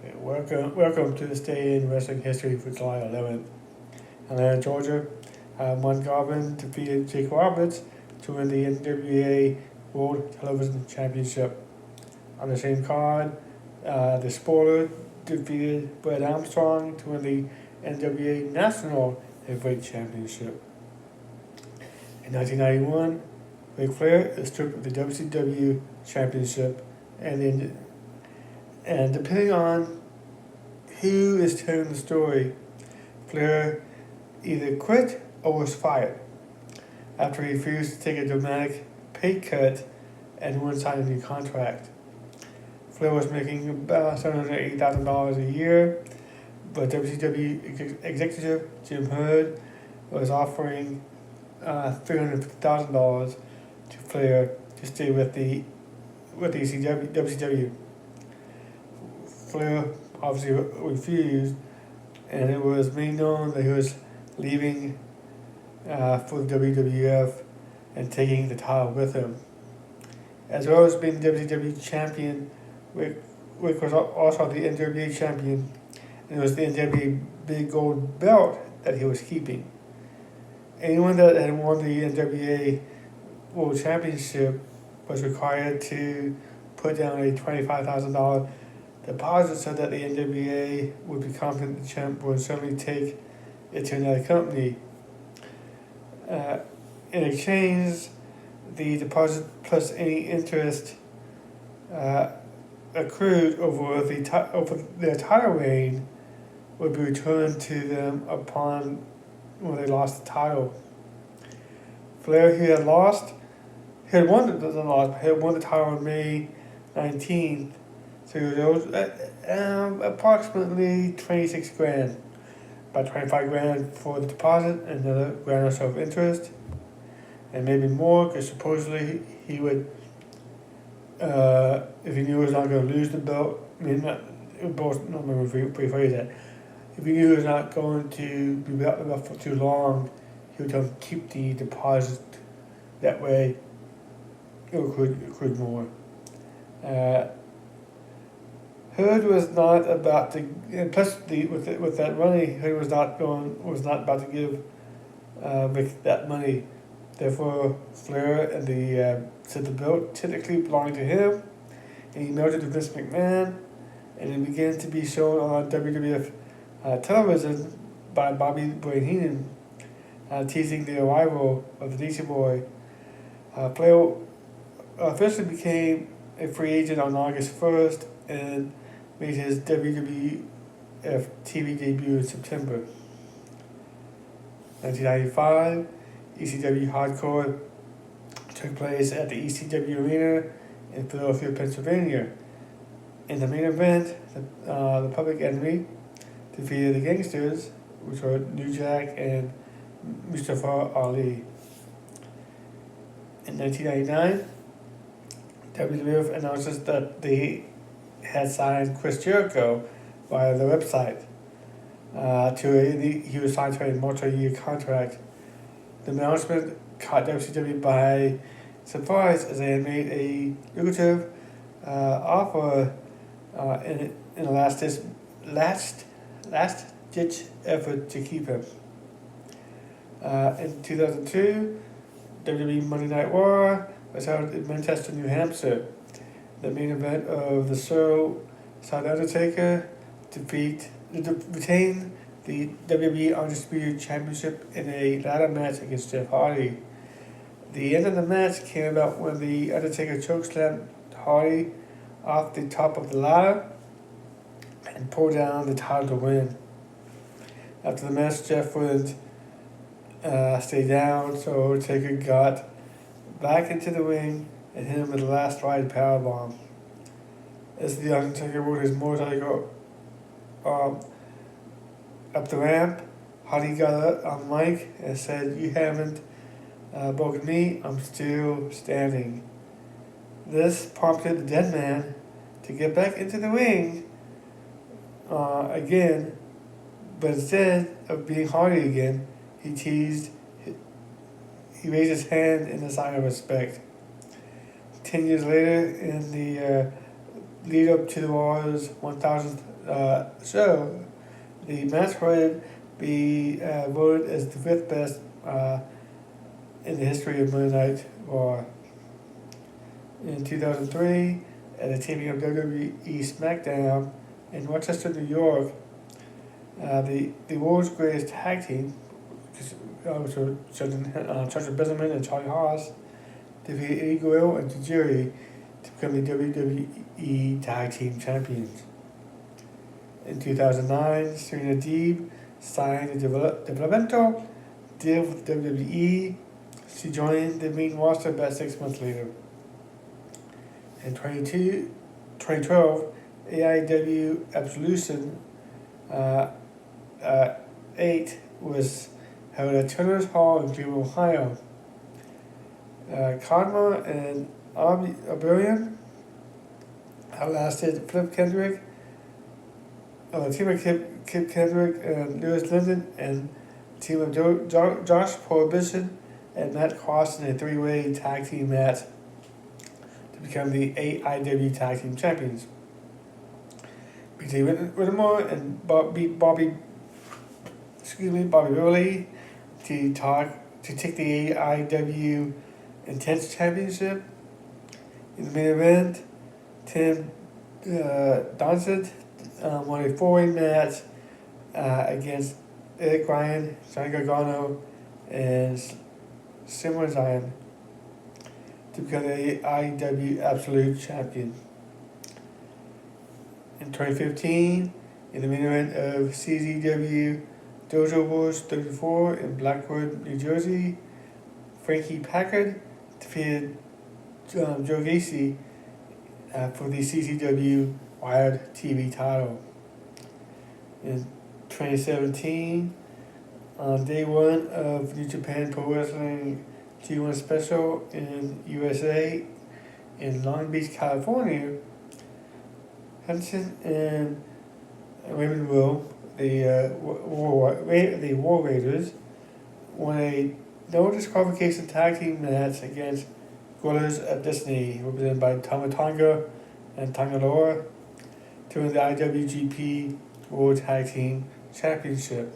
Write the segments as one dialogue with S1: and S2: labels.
S1: Welcome to this day in wrestling history for July 11th. Atlanta, Georgia. Mon Garvin defeated Jake Roberts to win the NWA World Television Championship. On the same card, the Spoiler defeated Brad Armstrong to win the NWA National Heavyweight Championship. In 1991, Ric Flair is stripped of the WCW Championship, and depending on who is telling the story, Flair either quit or was fired after he refused to take a dramatic pay cut and wouldn't sign a new contract. Flair was making about $780,000 a year, but WCW executive Jim Herd was offering $350,000 to Flair to stay with the WCW. Flair obviously refused, and it was made known that he was leaving for the WWF and taking the title with him. As well as being WCW champion, Rick was also the NWA champion, and it was the NWA big gold belt that he was keeping. Anyone that had won the NWA World Championship was required to put down a $25,000 deposit so that the NWA would be confident the champ would certainly take it to another company. In exchange, the deposit plus any interest accrued over their title reign would be returned to them upon when they lost the title. Flair, who had won the title on May 19th, so there was approximately 26 grand, about 25 grand for the deposit, and another grand or so of interest, and maybe more, because supposedly he would, if he knew he was not going to lose the belt, rephrase that. If he knew he was not going to be without the belt for too long, he would keep the deposit. That way, it would accrue more. Herd was not about to, and plus with that money, Herd was not about to give Rick that money. Therefore, Flair and said the belt technically belonged to him, and he noted to Vince McMahon, and it began to be shown on WWF television by Bobby Brain Heenan, teasing the arrival of the Nature Boy. Flair officially became a free agent on August 1st and made his WWF TV debut in September. 1995, ECW Hardcore took place at the ECW Arena in Philadelphia, Pennsylvania. In the main event, the Public Enemy defeated the Gangsters, which were New Jack and Mustafa Ali. In 1999, WWF announces that they had signed Chris Jericho via the website. He was signed to a multi-year contract. The announcement caught WCW by surprise as they had made a lucrative offer in a last-ditch effort to keep him. In 2002, WWE Monday Night War was held in Manchester, New Hampshire. The main event of the show saw The Undertaker retain the WWE Undisputed Championship in a ladder match against Jeff Hardy. The end of the match came about when the Undertaker chokeslammed Hardy off the top of the ladder and pulled down the title to win. After the match, Jeff wouldn't stay down, so Undertaker got back into the ring and hit him with the last ride powerbomb. As the Undertaker rode his motorcycle up the ramp, Hardy got up on mic and said, "You haven't broken me, I'm still standing." This prompted the dead man to get back into the ring again, but instead of being Hardy again, he raised his hand in a sign of respect. 10 years later, in the lead up to the Raw's 1000th show, the match would be voted as the fifth best in the history of Monday Night Raw. In 2003, at a taping of WWE SmackDown in Rochester, New York, the world's greatest tag team, Chester Bennington and Charlie Haas, defeated Eddie Guerrero and Tajiri to become the WWE Tag Team Champions. In 2009, Serena Deeb signed a developmental deal with WWE. She joined the main roster about 6 months later. In 2012, AIW Absolution 8 was held at Turner's Hall in Cleveland, Ohio. Conma and Oberyn outlasted Flip Kendrick, team of Kip Kendrick and Lewis Linden, and team of Josh Prohibition and Matt Cross in a three-way tag team match to become the AIW Tag Team Champions. BJ Whittemore and Bobby Ridley to take the AIW Intense Championship. In the main event, Tim Donson won a four-way match against Eric Ryan, Johnny Gargano, and Simon Zion to become the AIW Absolute Champion. In 2015, in the main event of CZW Dojo Wars 34 in Blackwood, New Jersey, Frankie Packard defeated Joe Gacy for the CZW Wired TV title. In 2017, on day one of New Japan Pro Wrestling G1 Special in USA in Long Beach, California, Hudson and Raymond Will, the War Raiders, won a no disqualification tag team match against Gorillas of Destiny, represented by Tama Tonga and Tonga Loa, to win the IWGP World Tag Team Championship.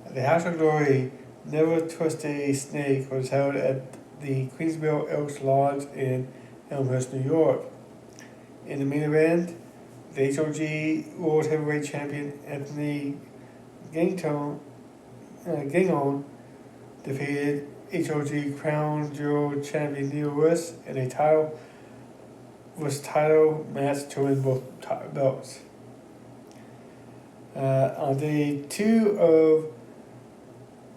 S1: The House of Glory Never Twist a Snake was held at the Queensville Elks Lodge in Elmhurst, New York. In the main event, the HOG World Heavyweight Champion Anthony Gangton defeated HOG Crown Jewel Champion Neil Rush in a title match to win both belts. On day two of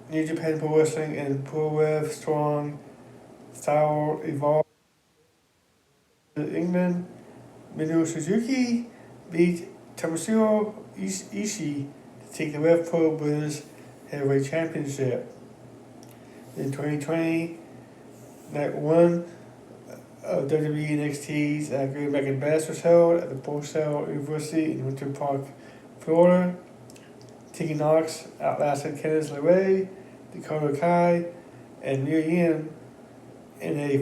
S1: New Japan Pro Wrestling and Pro Rev Strong Style Evolved England, Minoru Suzuki beat Tomohiro Ishii to take the Rev Pro British Heavyweight Championship. In 2020, night one of WWE NXT's Great American Bash was held at the Full Sail University in Winter Park, Florida. Tiki Knox outlasted Candice LeRae, Dakota Kai, and Mia Yim in a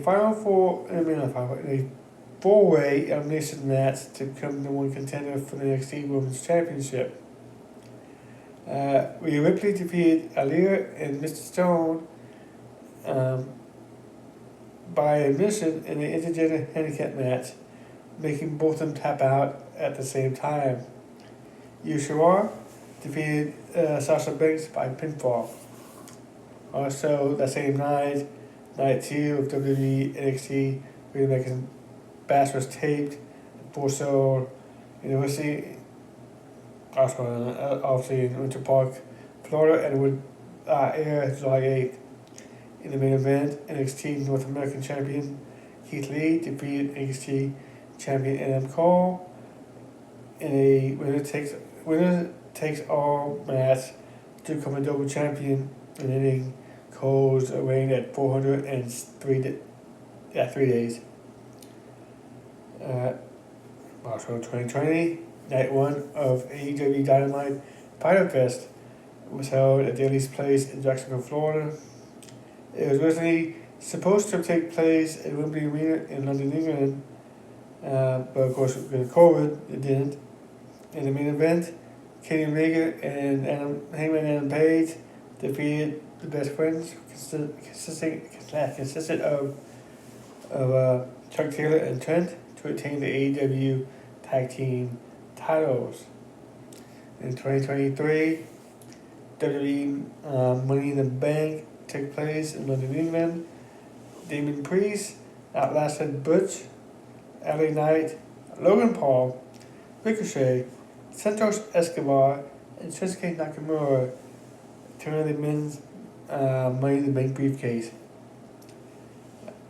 S1: four-way elimination match to become the one contender for the NXT Women's Championship. Rhea Ripley defeated Aaliyah and Mr. Stone by admission in an intergender handicap match, making both of them tap out at the same time. Io Shirai defeated Sasha Banks by pinfall. Also, that same night, night two of WWE NXT Great American Bash was taped at Full Sail University, also obviously in Winter Park, Florida, and would air July 8th. In the main event, NXT North American Champion Keith Lee defeated NXT Champion Adam Cole in a winner takes all match to become a double champion, and ending Cole's reign at 403 days. Also 2020, night one of AEW Dynamite Pyro Fest was held at Daly's Place in Jacksonville, Florida. It was originally supposed to take place at Wembley Arena in London, England, but of course with COVID it didn't. In the main event, Kenny Omega and Hangman Adam Page defeated the Best Friends, consisted of Chuck Taylor and Trent, to retain the AEW Tag Team titles. In 2023, WWE Money in the Bank took place in London, England. Damien Priest outlasted Butch, LA Knight, Logan Paul, Ricochet, Santos Escobar, and Shinsuke Nakamura to win the men's Money in the Bank briefcase.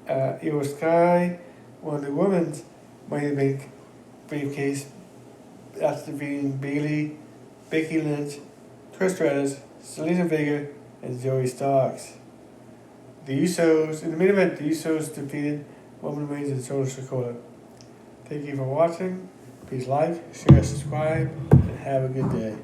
S1: Io Sky won the women's Money in the Bank briefcase after defeating Bayley, Becky Lynch, Trish Stratus, Selena Vega, and Zoe Starks. In the main event, the Usos defeated Roman Reigns and Solo Sikoa. Thank you for watching. Please like, share, subscribe, and have a good day.